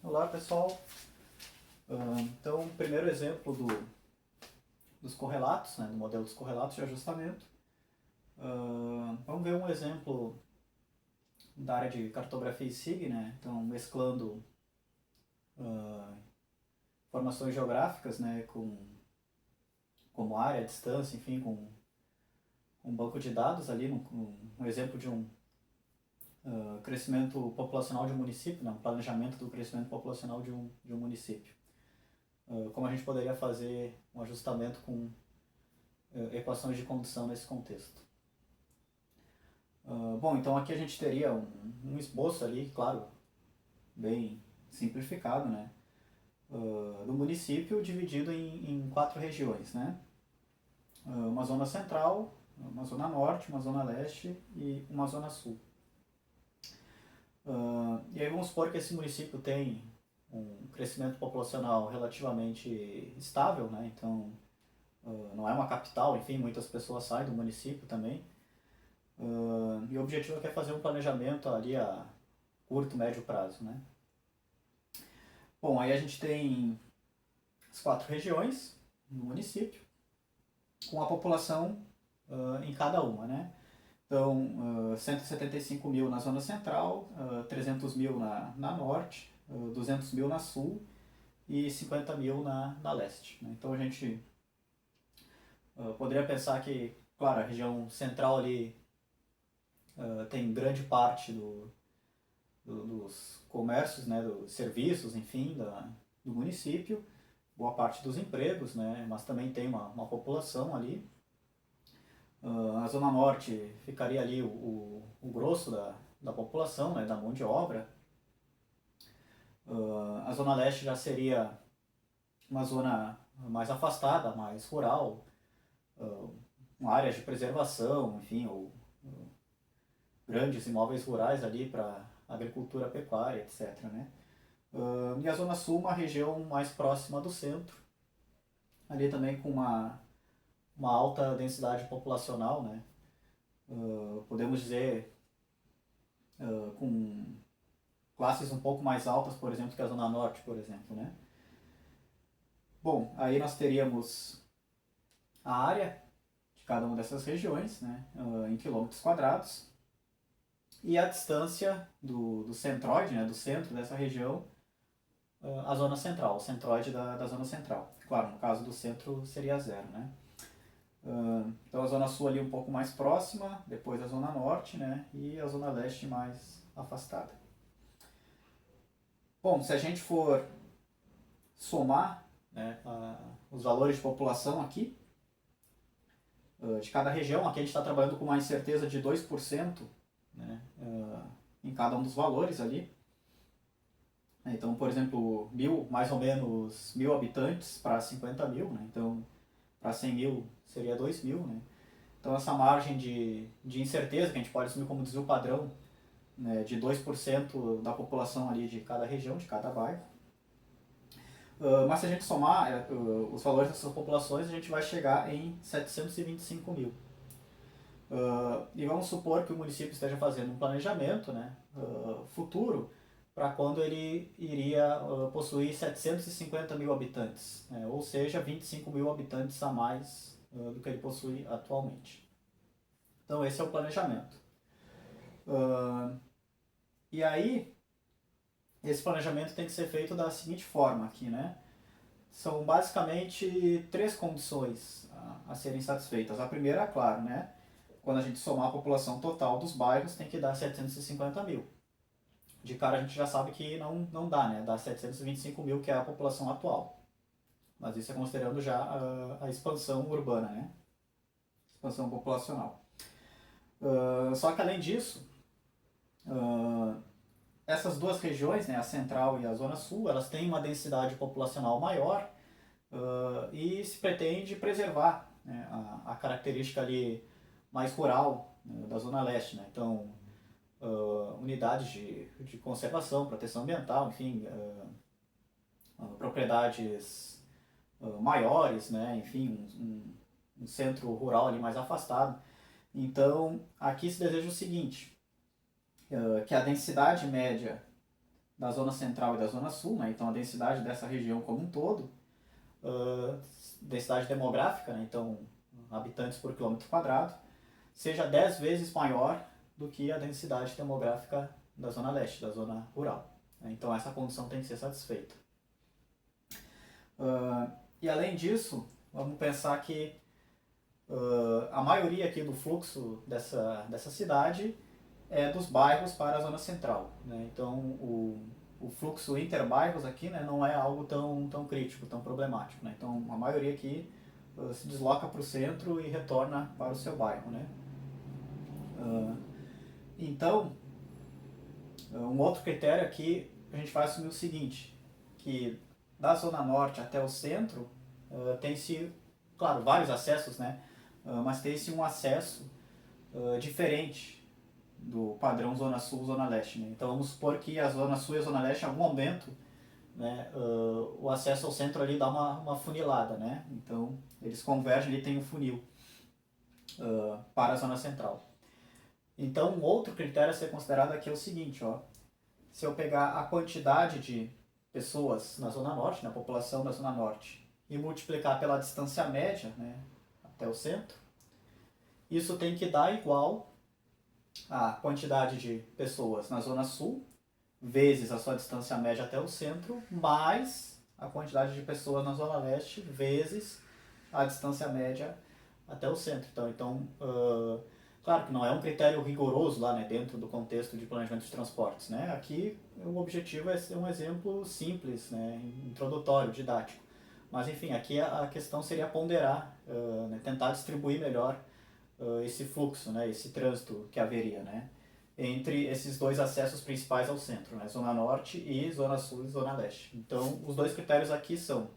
Olá pessoal, então o primeiro exemplo dos correlatos, né, do modelo dos correlatos de ajustamento. Vamos ver um exemplo da área de cartografia e SIG, né, então mesclando informações geográficas, né, como área, distância, enfim, com um banco de dados ali, um exemplo de um crescimento populacional de um município, né, um planejamento do crescimento populacional de um município. Como a gente poderia fazer um ajustamento com equações de condução nesse contexto. Bom, então aqui a gente teria um esboço ali, claro, bem simplificado, né, do município dividido em 4 regiões, né, uma zona central, uma zona norte, uma zona leste e uma zona sul. E aí vamos supor que esse município tem um crescimento populacional relativamente estável, né, então não é uma capital, enfim, muitas pessoas saem do município também. E o objetivo é fazer um planejamento ali a curto, médio prazo, né? Bom, aí a gente tem as 4 regiões no município, com a população em cada uma, né? Então, 175 mil na zona central, 300 mil na norte, 200 mil na sul e 50 mil na leste. Né? Então a gente poderia pensar que, claro, a região central ali tem grande parte dos comércios, né, dos serviços, enfim, do município, boa parte dos empregos, né, mas também tem uma população ali. A Zona Norte ficaria ali o grosso da população, né, da mão de obra. A Zona Leste já seria uma zona mais afastada, mais rural, uma área de preservação, enfim, ou grandes imóveis rurais ali para agricultura, pecuária, etc. Né? E a Zona Sul, uma região mais próxima do centro, ali também com uma alta densidade populacional, né? Podemos dizer com classes um pouco mais altas, por exemplo, que a Zona Norte, por exemplo. Né? Bom, aí nós teríamos a área de cada uma dessas regiões, né? Em quilômetros quadrados, e a distância do centroide, né? Do centro dessa região, a zona central, o centroide da zona central. Claro, no caso do centro seria zero, né? Então a zona sul ali um pouco mais próxima, depois a zona norte, né? E a zona leste mais afastada. Bom, se a gente for somar, né, os valores de população aqui, de cada região, aqui a gente está trabalhando com uma incerteza de 2%, né, em cada um dos valores ali. Então, por exemplo, mais ou menos 1.000 habitantes para 50 mil, né? Então para 100 mil seria 2 mil, né? Então essa margem de incerteza, que a gente pode assumir como desvio padrão, né, de 2% da população ali de cada região, de cada bairro. Mas se a gente somar os valores dessas populações, a gente vai chegar em 725 mil. E vamos supor que o município esteja fazendo um planejamento, né, futuro para quando ele iria possuir 750 mil habitantes, né, ou seja, 25 mil habitantes a mais do que ele possui atualmente. Então esse é o planejamento. E aí, esse planejamento tem que ser feito da seguinte forma aqui, né? São basicamente 3 condições a serem satisfeitas. A primeira, claro, né? Quando a gente somar a população total dos bairros, tem que dar 750 mil. De cara a gente já sabe que não dá, né? Dá 725 mil, que é a população atual. Mas isso é considerando já a expansão urbana, né? Expansão populacional. Só que além disso, essas duas regiões, né, a central e a zona sul, elas têm uma densidade populacional maior e se pretende preservar, né, a característica ali mais rural, né, da zona leste. Né? Então, unidades de conservação, proteção ambiental, enfim, propriedades maiores, né? Enfim, um centro rural ali mais afastado. Então, aqui se deseja o seguinte, que a densidade média da zona central e da zona sul, né? Então a densidade dessa região como um todo, densidade demográfica, né? Então habitantes por quilômetro quadrado, seja 10 vezes maior do que a densidade demográfica da zona leste, da zona rural. Então essa condição tem que ser satisfeita. E além disso, vamos pensar que a maioria aqui do fluxo dessa cidade é dos bairros para a zona central, né? Então o fluxo interbairros aqui, né, não é algo tão crítico, tão problemático, né? Então a maioria aqui se desloca para o centro e retorna para o seu bairro, né? Então, um outro critério aqui, a gente vai assumir o seguinte, que da zona norte até o centro tem-se, claro, vários acessos, né? Mas tem-se um acesso diferente do padrão zona sul, zona leste, né? Então vamos supor que a zona sul e a zona leste, em algum momento, né, o acesso ao centro ali dá uma funilada, né? Então eles convergem, ali tem um funil para a zona central. Então um outro critério a ser considerado aqui é o seguinte, ó, se eu pegar a quantidade de pessoas na zona norte, na população da zona norte, e multiplicar pela distância média, né, até o centro, isso tem que dar igual a quantidade de pessoas na zona sul, vezes a sua distância média até o centro, mais a quantidade de pessoas na zona leste, vezes a distância média até o centro. Então claro que não é um critério rigoroso lá, né, dentro do contexto de planejamento de transportes, né? Aqui o objetivo é ser um exemplo simples, né, introdutório, didático. Mas enfim, aqui a questão seria ponderar, né, tentar distribuir melhor esse fluxo, né, esse trânsito que haveria, né, entre esses dois acessos principais ao centro, né, zona norte e zona sul e zona leste. Então, os dois critérios aqui são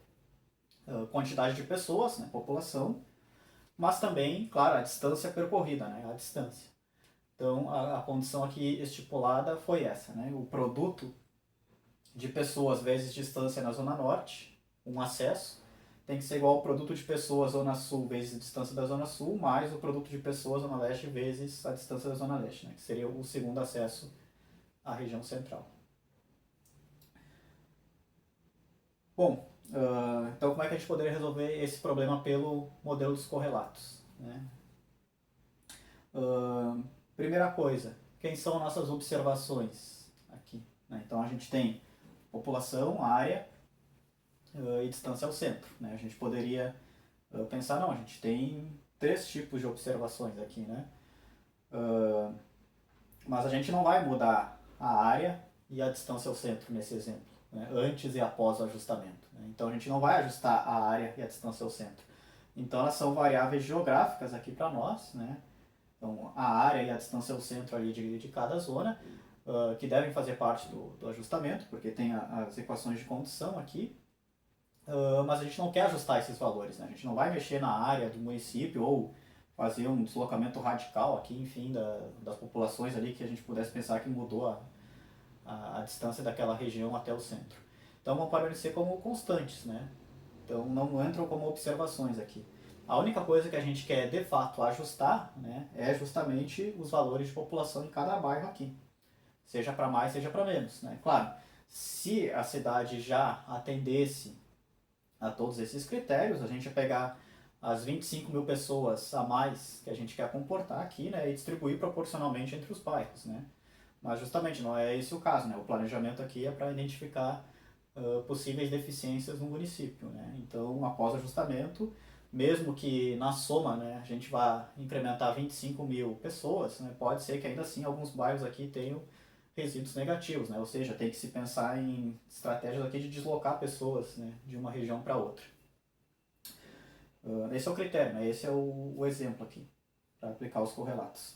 quantidade de pessoas, né, população, mas também, claro, a distância percorrida, né, a distância. Então, a condição aqui estipulada foi essa, né, o produto de pessoas vezes distância na zona norte, um acesso, tem que ser igual ao produto de pessoas zona sul vezes a distância da zona sul, mais o produto de pessoas zona leste vezes a distância da zona leste, né, que seria o segundo acesso à região central. Bom, então como é que a gente poderia resolver esse problema pelo modelo dos correlatos, né? Primeira coisa, quem são nossas observações aqui, né? Então a gente tem população, área e distância ao centro, né? A gente poderia pensar, não, a gente tem 3 tipos de observações aqui, né? Mas a gente não vai mudar a área e a distância ao centro nesse exemplo, né, antes e após o ajustamento, né? Então a gente não vai ajustar a área e a distância ao centro. Então elas são variáveis geográficas aqui para nós, né? Então a área e a distância ao centro ali de cada zona, que devem fazer parte do ajustamento, porque tem as equações de condição aqui, mas a gente não quer ajustar esses valores, né? A gente não vai mexer na área do município ou fazer um deslocamento radical aqui, enfim, das populações ali que a gente pudesse pensar que mudou a distância daquela região até o centro. Então vão permanecer como constantes, né? Então não entram como observações aqui. A única coisa que a gente quer de fato ajustar, né, é justamente os valores de população em cada bairro aqui. Seja para mais, seja para menos, né? Claro, se a cidade já atendesse a todos esses critérios, a gente ia pegar as 25 mil pessoas a mais que a gente quer comportar aqui, né, e distribuir proporcionalmente entre os bairros, né? Mas justamente não é esse o caso, né? O planejamento aqui é para identificar possíveis deficiências no município, né? Então, após ajustamento, mesmo que na soma, né, a gente vá incrementar 25 mil pessoas, né, pode ser que ainda assim alguns bairros aqui tenham resíduos negativos, né? Ou seja, tem que se pensar em estratégias aqui de deslocar pessoas, né, de uma região para outra. Esse é o critério, né? Esse é o exemplo aqui, para aplicar os correlatos.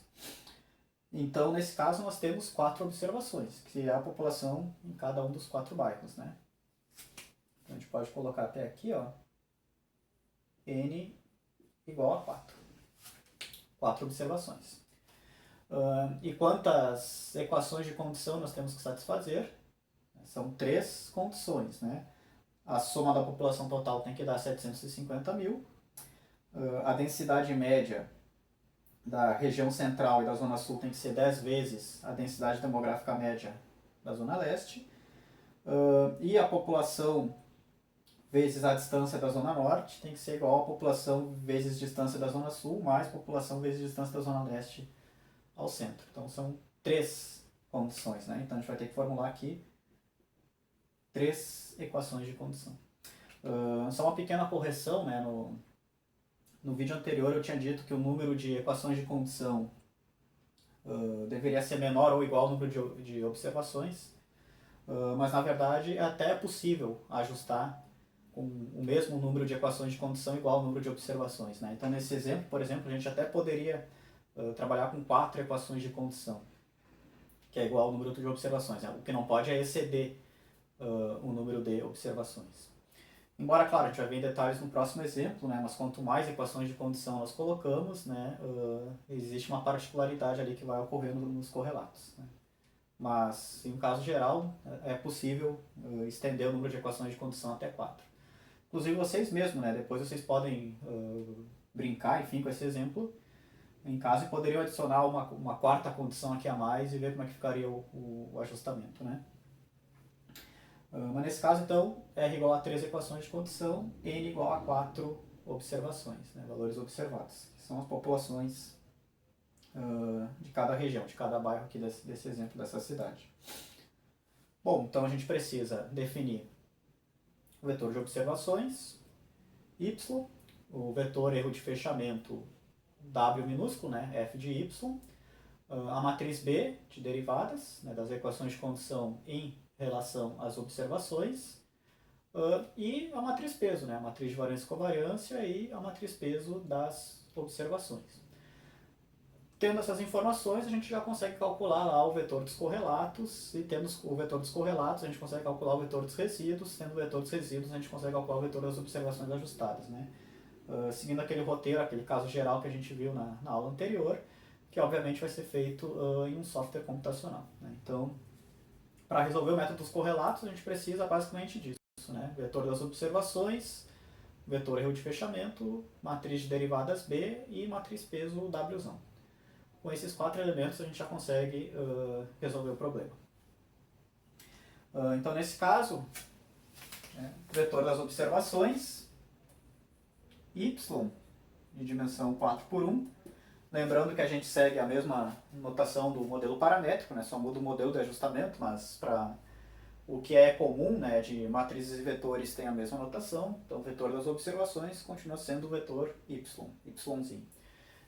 Então, nesse caso, nós temos 4 observações, que é a população em cada um dos 4 bairros, né? Então, a gente pode colocar até aqui, ó, N igual a 4. 4 observações. E quantas equações de condição nós temos que satisfazer? São 3 condições, né? A soma da população total tem que dar 750 mil. A densidade média da região central e da zona sul tem que ser 10 vezes a densidade demográfica média da zona leste. E a população vezes a distância da Zona Norte tem que ser igual a população vezes distância da Zona Sul, mais população vezes distância da Zona Leste ao centro. Então são 3 condições, né? Então a gente vai ter que formular aqui 3 equações de condição. Só uma pequena correção, né? No vídeo anterior eu tinha dito que o número de equações de condição deveria ser menor ou igual ao número de observações, mas na verdade é até possível ajustar com o mesmo número de equações de condição igual ao número de observações, né? Então nesse exemplo, por exemplo, a gente até poderia trabalhar com 4 equações de condição, que é igual ao número de observações, né? O que não pode é exceder o número de observações. Embora, claro, a gente vai ver em detalhes no próximo exemplo, né? Mas quanto mais equações de condição nós colocamos, né? Existe uma particularidade ali que vai ocorrendo nos correlatos, né? Mas, em um caso geral, é possível estender o número de equações de condição até 4. Inclusive vocês mesmos, né? Depois vocês podem brincar, enfim, com esse exemplo em casa e poderiam adicionar uma quarta condição aqui a mais e ver como é que ficaria o ajustamento, né? Mas nesse caso, então, R igual a 3 equações de condição, N igual a 4 observações, né? Valores observados, que são as populações de cada região, de cada bairro aqui desse exemplo, dessa cidade. Bom, então a gente precisa definir o vetor de observações, y, o vetor erro de fechamento, W minúsculo, né, f de y, a matriz B de derivadas, né, das equações de condição em relação às observações, e a matriz peso, né, a matriz de variância e covariância e a matriz peso das observações. Tendo essas informações, a gente já consegue calcular lá o vetor dos correlatos, e tendo o vetor dos correlatos, a gente consegue calcular o vetor dos resíduos, tendo o vetor dos resíduos, a gente consegue calcular o vetor das observações ajustadas, né? Seguindo aquele roteiro, aquele caso geral que a gente viu na aula anterior, que obviamente vai ser feito em um software computacional, né? Então, para resolver o método dos correlatos, a gente precisa basicamente disso, né? Vetor das observações, vetor erro de fechamento, matriz de derivadas B e matriz peso W. Com esses 4 elementos a gente já consegue resolver o problema. Então, nesse caso, vetor das observações, y de dimensão 4 por 1. Lembrando que a gente segue a mesma notação do modelo paramétrico, né? Só muda o modelo de ajustamento, mas para o que é comum, né, de matrizes e vetores tem a mesma notação. Então, o vetor das observações continua sendo o vetor y, yzinho.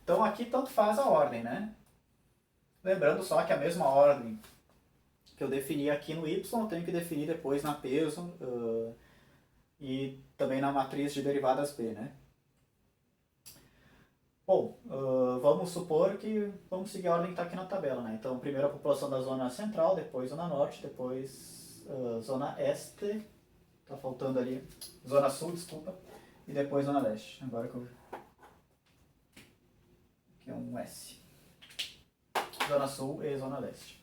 Então, aqui tanto faz a ordem, né? Lembrando só que a mesma ordem que eu defini aqui no y, eu tenho que definir depois na peso e também na matriz de derivadas B, né? Bom, vamos supor que vamos seguir a ordem que está aqui na tabela, né? Então, primeiro a população da zona central, depois zona norte, depois zona este, tá faltando ali, zona sul, desculpa, e depois zona leste. Agora que eu... que é um S. Zona sul e zona leste.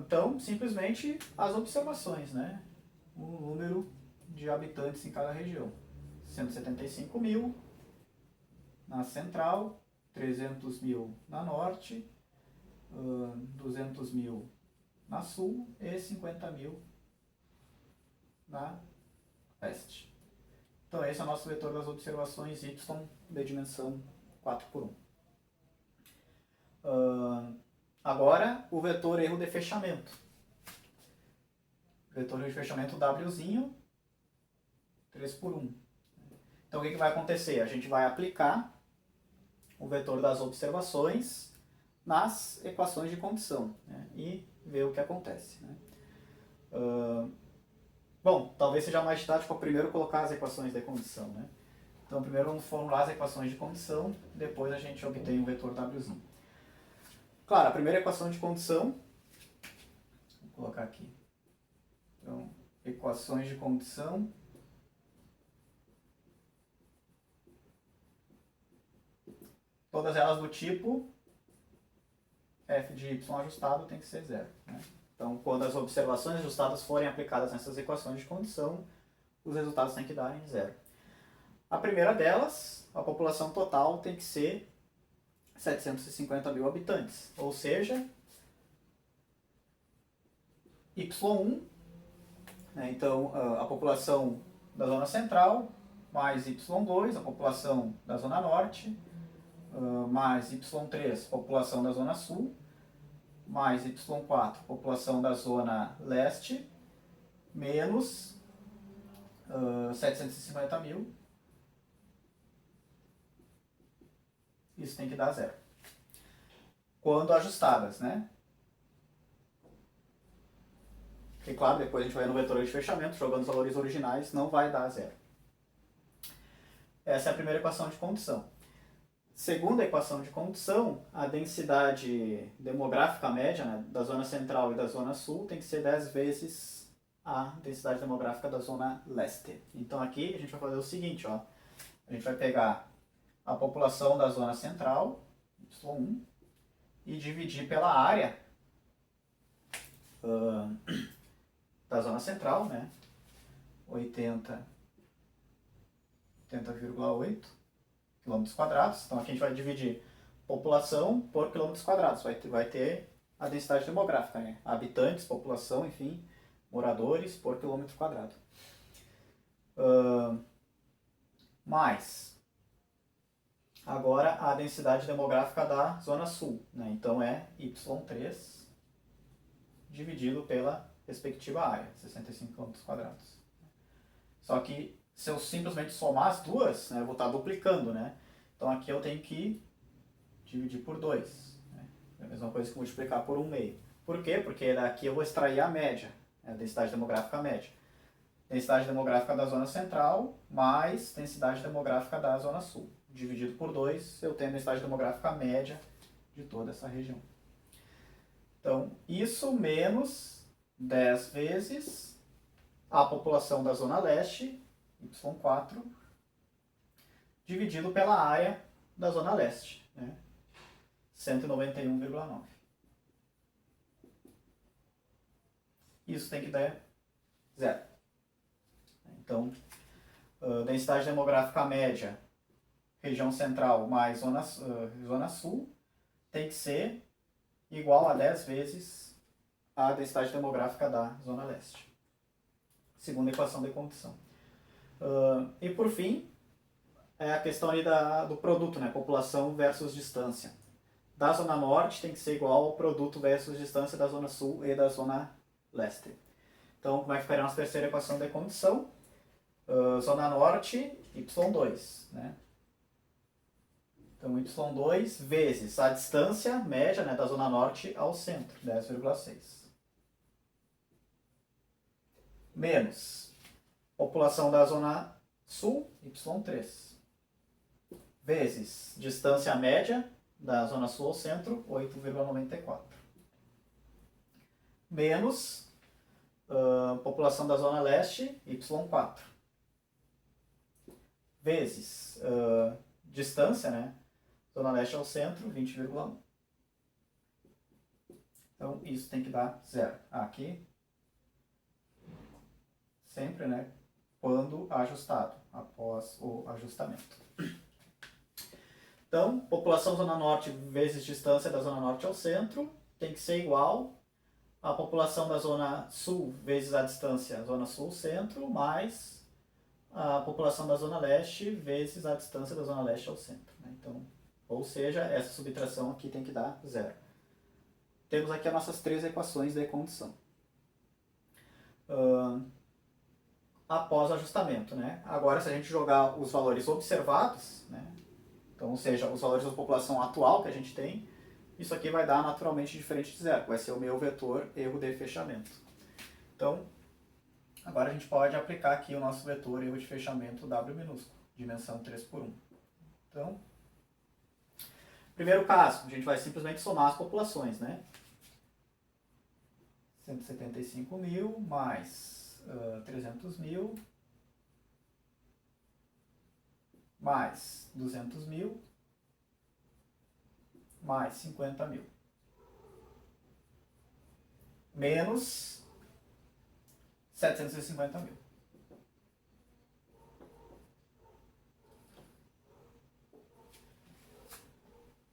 Então, simplesmente as observações, né? O número de habitantes em cada região. 175 mil na central, 300 mil na norte, 200 mil na sul e 50 mil na leste. Então esse é o nosso vetor das observações y de dimensão 4 por 1. Agora o vetor erro de fechamento. Vetor de fechamento Wzinho 3 por 1. Então o que vai acontecer? A gente vai aplicar o vetor das observações nas equações de condição, né? E ver o que acontece, né? Bom, talvez seja mais didático primeiro colocar as equações de condição, né? Então primeiro vamos formular as equações de condição, depois a gente obtém o vetor Wzinho. Claro, a primeira equação de condição, vou colocar aqui, então, equações de condição, todas elas do tipo f de y ajustado tem que ser zero, né? Então, quando as observações ajustadas forem aplicadas nessas equações de condição, os resultados têm que dar em zero. A primeira delas, a população total tem que ser 750 mil habitantes, ou seja, y1 né? Então, a população da zona central mais Y2, a população da zona norte, mais Y3, população da zona sul, mais Y4, população da zona leste, menos 750 mil. Isso tem que dar zero. Quando ajustadas, né? Porque, claro, depois a gente vai no vetor de fechamento, jogando os valores originais, não vai dar zero. Essa é a primeira equação de condição. Segunda equação de condição, a densidade demográfica média, né, da zona central e da zona sul tem que ser 10 vezes a densidade demográfica da zona leste. Então aqui a gente vai fazer o seguinte, ó, a gente vai pegar a população da zona central, Y1, e dividir pela área da zona central, né, 80,8 quilômetros quadrados. Então aqui a gente vai dividir população por quilômetros quadrados. Vai ter a densidade demográfica, né? Habitantes, população, enfim, moradores por quilômetro quadrado. Mais agora a densidade demográfica da zona sul, né? Então é Y3 dividido pela respectiva área, 65 quilômetros quadrados. Só que se eu simplesmente somar as duas, né, eu vou estar duplicando, né? Então aqui eu tenho que dividir por 2. Né? É a mesma coisa que multiplicar por 1/2. Por quê? Porque daqui eu vou extrair a média, a densidade demográfica média. Densidade demográfica da zona central mais densidade demográfica da zona sul. Dividido por 2, eu tenho a densidade demográfica média de toda essa região. Então, isso menos 10 vezes a população da zona leste, Y4, dividido pela área da zona leste, né? 191,9. Isso tem que dar zero. Então, densidade demográfica média, região central mais zona sul, tem que ser igual a 10 vezes a densidade demográfica da zona leste. Segunda equação de condição. E por fim, é a questão ali do produto, né? População versus distância. Da zona norte tem que ser igual ao produto versus distância da zona sul e da zona leste. Então, como é que ficaria a nossa terceira equação de condição? Zona norte, Y2, né? Então, Y2 vezes a distância média, né, da zona norte ao centro, 10,6. Menos população da zona sul, Y3. Vezes distância média da zona sul ao centro, 8,94. Menos população da zona leste, Y4. Vezes distância, né? Zona leste ao centro, 20,1. Então, isso tem que dar zero. Aqui, sempre, né? Quando ajustado, após o ajustamento. Então, população zona norte vezes distância da zona norte ao centro tem que ser igual à população da zona sul vezes a distância zona sul centro mais a população da zona leste vezes a distância da zona leste ao centro. Né? Então, ou seja, essa subtração aqui tem que dar zero. Temos aqui as nossas três equações de condição. Após o ajustamento, né? Agora, se a gente jogar os valores observados, né? Então, ou seja, os valores da população atual que a gente tem, isso aqui vai dar naturalmente diferente de zero. Vai ser o meu vetor erro de fechamento. Então, agora a gente pode aplicar aqui o nosso vetor erro de fechamento W minúsculo, dimensão 3/1. Então, primeiro caso, a gente vai simplesmente somar as populações, né? 175 mil mais 300 mil mais 200 mil mais 50 mil menos 750 mil.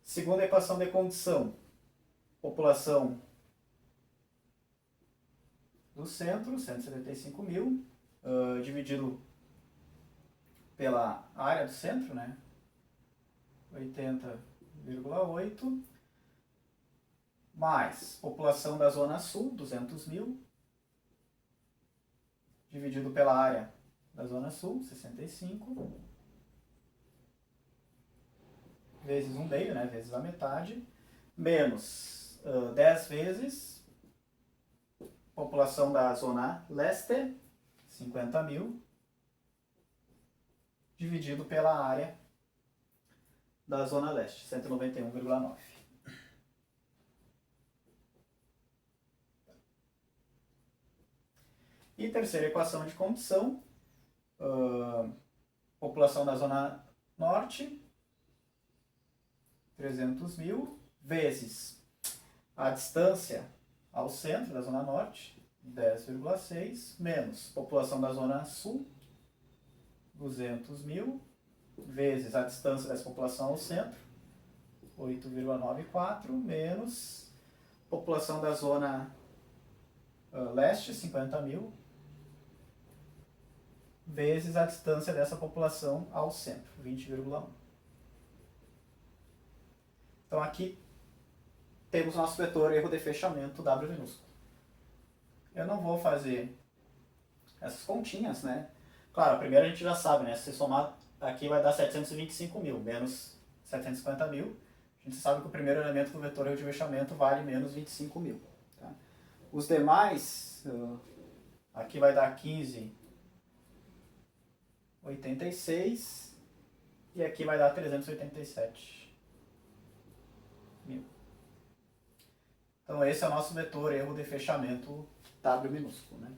Segunda equação de condição, população do centro, 175 mil, dividido pela área do centro, né? 80,8, mais população da zona sul, 200 mil, dividido pela área da zona sul, 65, vezes 1/2, né? Vezes a metade, menos 10 vezes população da zona leste, 50 mil, dividido pela área da zona leste, 191,9. E terceira equação de condição, população da zona norte, 300 mil, vezes a distância ao centro da zona norte, 10,6, menos população da zona sul, 200 mil, vezes a distância dessa população ao centro, 8,94, menos população da zona leste, 50 mil, vezes a distância dessa população ao centro, 20,1. Então aqui temos nosso vetor erro de fechamento W minúsculo. Eu não vou fazer essas continhas, né? Claro, a primeira a gente já sabe, né? Se somar aqui vai dar 725 mil, menos 750 mil. A gente sabe que o primeiro elemento do vetor erro de fechamento vale menos 25 mil. Tá? Os demais, aqui vai dar 15,86 e aqui vai dar 387 mil. Então esse é o nosso vetor erro de fechamento W minúsculo, né?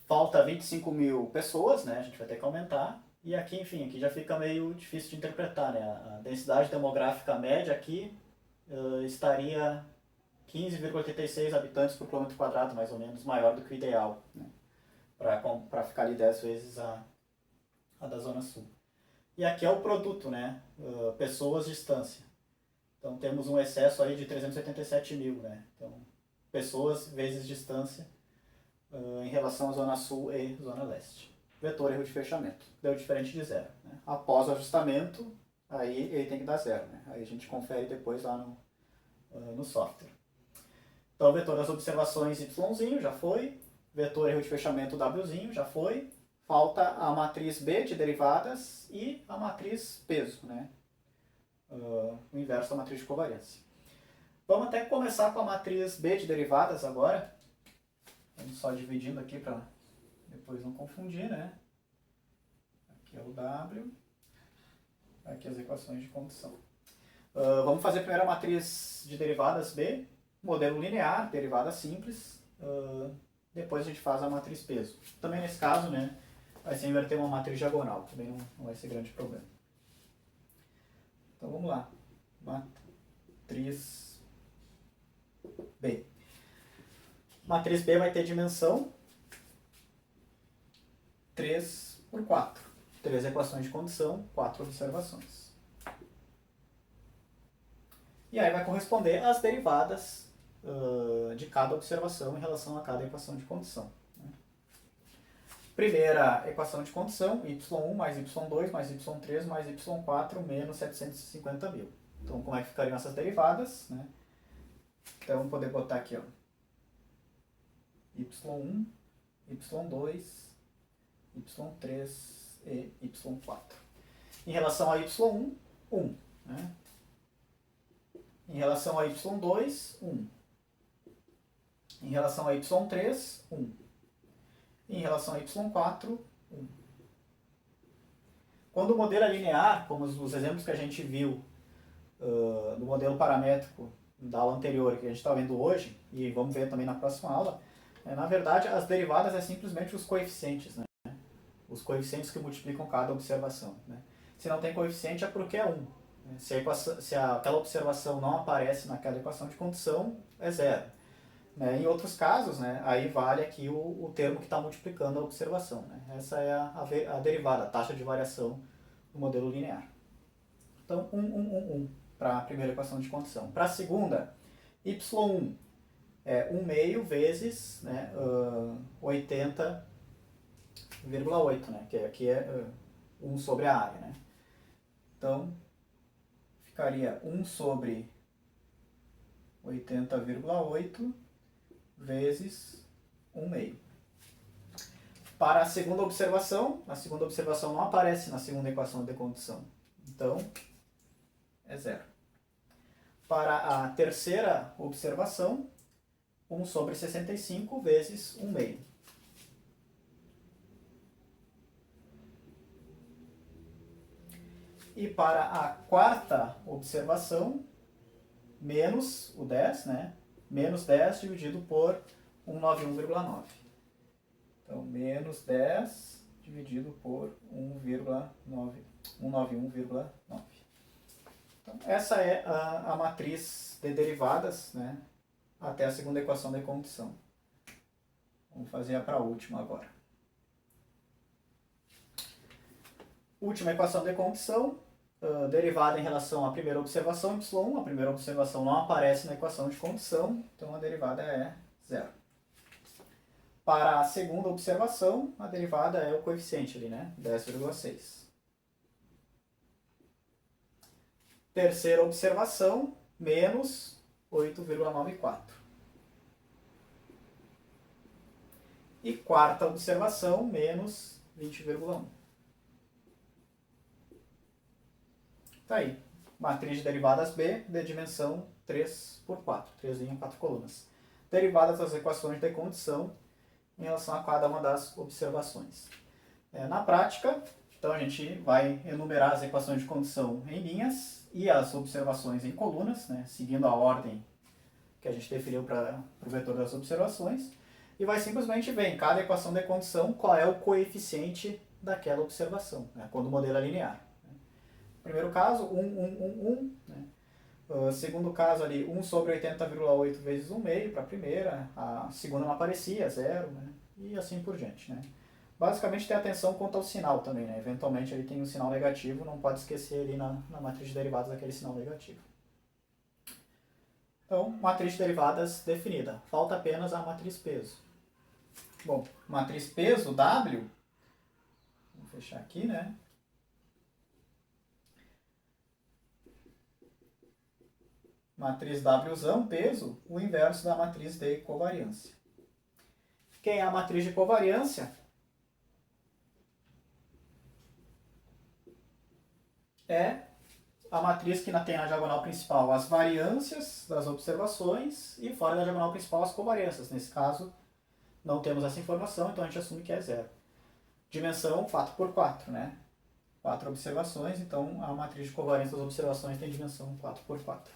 Falta 25 mil pessoas, né? A gente vai ter que aumentar. E aqui, enfim, aqui já fica meio difícil de interpretar, né? A densidade demográfica média aqui estaria 15,86 habitantes por quilômetro quadrado, mais ou menos, maior do que o ideal, né? Para ficar ali 10 vezes a da zona sul. E aqui é o produto, né? Pessoas, distância. Então temos um excesso aí de 387 mil, né? Então, pessoas vezes distância em relação à zona sul e zona leste. Vetor erro de fechamento. Deu diferente de zero, né? Após o ajustamento, aí ele tem que dar zero, né? Aí a gente confere depois lá no software. Então, vetor das observações Yzinho já foi. Vetor erro de fechamento Wzinho já foi. Falta a matriz B de derivadas e a matriz peso, né? O inverso da matriz de covariância. Vamos até começar com a matriz B de derivadas agora. Vamos só dividindo aqui para depois não confundir, né? Aqui é o W, aqui as equações de condição. Vamos fazer primeiro a matriz de derivadas B, modelo linear, derivada simples. Depois a gente faz a matriz peso. Também nesse caso, né, vai ser inverter uma matriz diagonal, também não vai ser grande problema. Então vamos lá. Matriz B. Matriz B vai ter dimensão 3 por 4. 3 equações de condição, 4 observações. E aí vai corresponder às derivadas de cada observação em relação a cada equação de condição. Né? Primeira equação de condição, y1 mais y2 mais y3 mais y4 menos 750 mil. Então, como é que ficariam essas derivadas? Né? Então, vamos poder botar aqui, ó, y1, y2, y3 e y4. Em relação a y1, 1. Né? Em relação a y2, 1. Em relação a y3, 1. Em relação a y4, 1. Quando o modelo é linear, como os exemplos que a gente viu do modelo paramétrico da aula anterior que a gente está vendo hoje, e vamos ver também na próxima aula, na verdade as derivadas é simplesmente os coeficientes, né? Os coeficientes que multiplicam cada observação. Né? Se não tem coeficiente é porque é 1. Né? Se aquela observação não aparece naquela equação de condição, é 0. Né? Em outros casos, né, aí vale aqui o termo que está multiplicando a observação. Né? Essa é a derivada, a taxa de variação do modelo linear. Então, 1 para a primeira equação de condição. Para a segunda, y1 é 1 meio vezes, né, 80,8, né, que aqui é 1 sobre a área, né. Então, ficaria 1 sobre 80,8 vezes 1 meio. Para a segunda observação não aparece na segunda equação de condição. Então, é zero. Para a terceira observação, 1 sobre 65 vezes 1 meio. E para a quarta observação, menos o 10, né? Menos 10 dividido por 191,9. Então, menos 10 dividido por 191,9. Então, essa é a matriz de derivadas, né, até a segunda equação de condição. Vamos fazer para a última agora. Última equação de condição, derivada em relação à primeira observação, y1. A primeira observação não aparece na equação de condição, então a derivada é zero. Para a segunda observação, a derivada é o coeficiente ali, né? 10,6. Terceira observação, menos 8,94. E quarta observação, menos 20,1. Tá aí. Matriz de derivadas B de dimensão 3 por 4. 3 linhas, 4 colunas. Derivadas das equações de condição em relação a cada uma das observações. Na prática, então a gente vai enumerar as equações de condição em linhas e as observações em colunas, né, seguindo a ordem que a gente definiu para o vetor das observações, e vai simplesmente ver em cada equação de condição qual é o coeficiente daquela observação, né, quando o modelo é linear. Primeiro caso, 1, 1, 1, 1. Né? Segundo caso ali, 1 sobre 80,8 vezes 1 meio para a primeira, a segunda não aparecia, 0, né? E assim por diante. Né? Basicamente tem atenção quanto ao sinal também, né? Eventualmente ele tem um sinal negativo, não pode esquecer ali na matriz de derivadas aquele sinal negativo. Então, matriz de derivadas definida. Falta apenas a matriz peso. Bom, matriz peso, W, vamos fechar aqui, né? Matriz Wzão, peso, o inverso da matriz de covariância. Quem é a matriz de covariância? É a matriz que tem na diagonal principal as variâncias das observações e fora da diagonal principal as covariâncias. Nesse caso, não temos essa informação, então a gente assume que é zero. Dimensão 4 por 4, né? 4 observações, então a matriz de covariância das observações tem dimensão 4 por 4.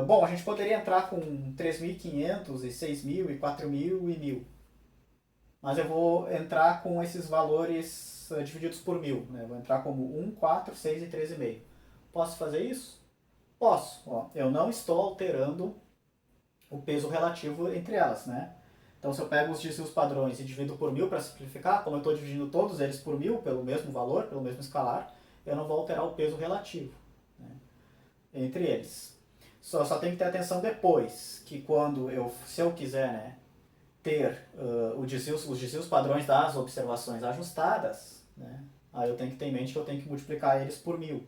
Bom, a gente poderia entrar com 3.500 e 6.000 e 4.000 e 1.000. Mas eu vou entrar com esses valores divididos por 1.000. Né? Vou entrar como 1, 4, 6 e 13,5. Posso fazer isso? Posso. Ó, eu não estou alterando o peso relativo entre elas. Né? Então, se eu pego os desvios padrões e divido por 1.000 para simplificar, como eu estou dividindo todos eles por 1.000, pelo mesmo valor, pelo mesmo escalar, eu não vou alterar o peso relativo, né, entre eles. Só tem que ter atenção depois, que quando se eu quiser, né, ter os desvios padrões das observações ajustadas, né, aí eu tenho que ter em mente que eu tenho que multiplicar eles por 1.000.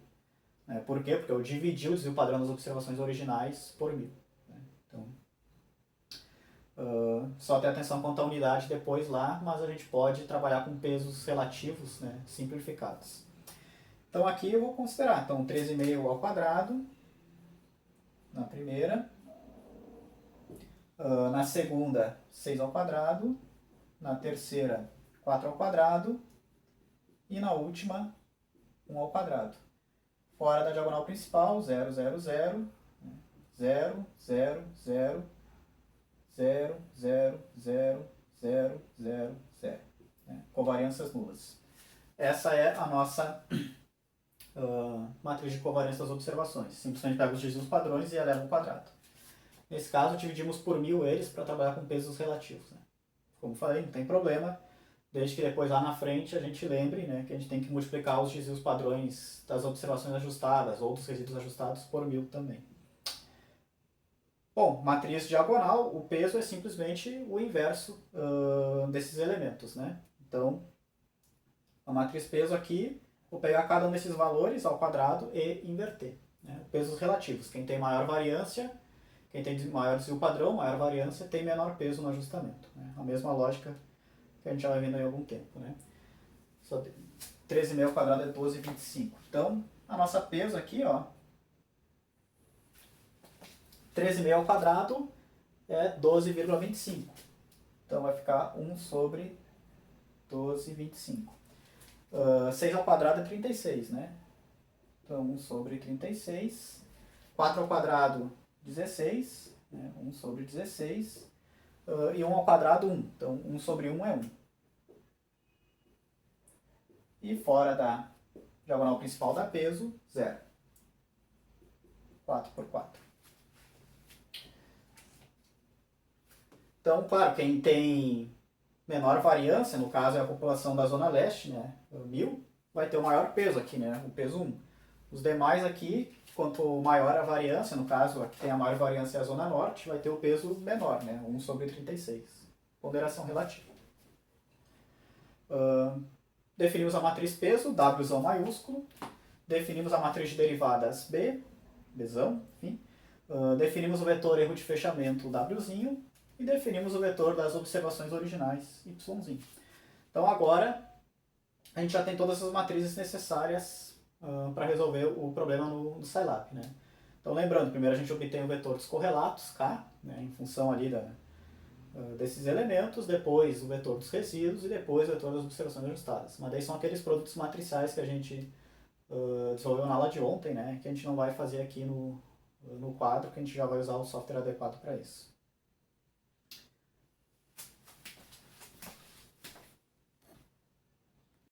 Né? Por quê? Porque eu dividi o desvio padrão das observações originais por 1.000. Né? Então, só ter atenção quanto à unidade depois lá, mas a gente pode trabalhar com pesos relativos, né, simplificados. Então aqui eu vou considerar, então 13,5 ao quadrado, na primeira, na segunda 6 ao quadrado, na terceira 4 ao quadrado e na última 1 ao quadrado. Fora da diagonal principal, 0, 0, 0, 0, 0, 0, 0, 0, 0, 0, 0, 0. Covariâncias nulas. Essa é a nossa matriz de covariância das observações. Simplesmente pega os desvios padrões e eleva ao quadrado. Nesse caso, dividimos por 1.000 eles para trabalhar com pesos relativos. Né? Como falei, não tem problema, desde que depois lá na frente a gente lembre, né, que a gente tem que multiplicar os desvios padrões das observações ajustadas ou dos resíduos ajustados por 1.000 também. Bom, matriz diagonal, o peso é simplesmente o inverso desses elementos, né? Então, a matriz peso aqui, vou pegar cada um desses valores ao quadrado e inverter. Né? Pesos relativos. Quem tem maior variância, quem tem maior desvio padrão, maior variância, tem menor peso no ajustamento. Né? A mesma lógica que a gente já vai vendo em algum tempo. Né? 13,5 ao quadrado é 12,25. Então, a nossa peso aqui, ó, 13,5 ao quadrado é 12,25. Então vai ficar 1 sobre 12,25. 6 ao quadrado é 36, né? Então 1 sobre 36. 4 ao quadrado, 16. Né? 1 sobre 16. E 1 ao quadrado, 1. Então 1 sobre 1 é 1. E fora da diagonal principal dá peso, 0. 4 por 4. Então, claro, quem tem menor variância, no caso é a população da Zona Leste, né, 1000, vai ter o maior peso aqui, né, o peso 1. Os demais aqui, quanto maior a variância, no caso, aqui tem a maior variância é a Zona Norte, vai ter o peso menor, né, 1 sobre 36. Ponderação relativa. Definimos a matriz peso, Wzão maiúsculo. Definimos a matriz de derivadas B, Bzão, enfim. Definimos o vetor erro de fechamento, Wzinho. E definimos o vetor das observações originais, Yzinho. Então agora a gente já tem todas as matrizes necessárias para resolver o problema no Scilab. Né? Então lembrando, primeiro a gente obtém o vetor dos correlatos, K, né, em função ali desses elementos, depois o vetor dos resíduos e depois o vetor das observações ajustadas. Mas daí são aqueles produtos matriciais que a gente desenvolveu na aula de ontem, né, que a gente não vai fazer aqui no quadro, que a gente já vai usar o software adequado para isso.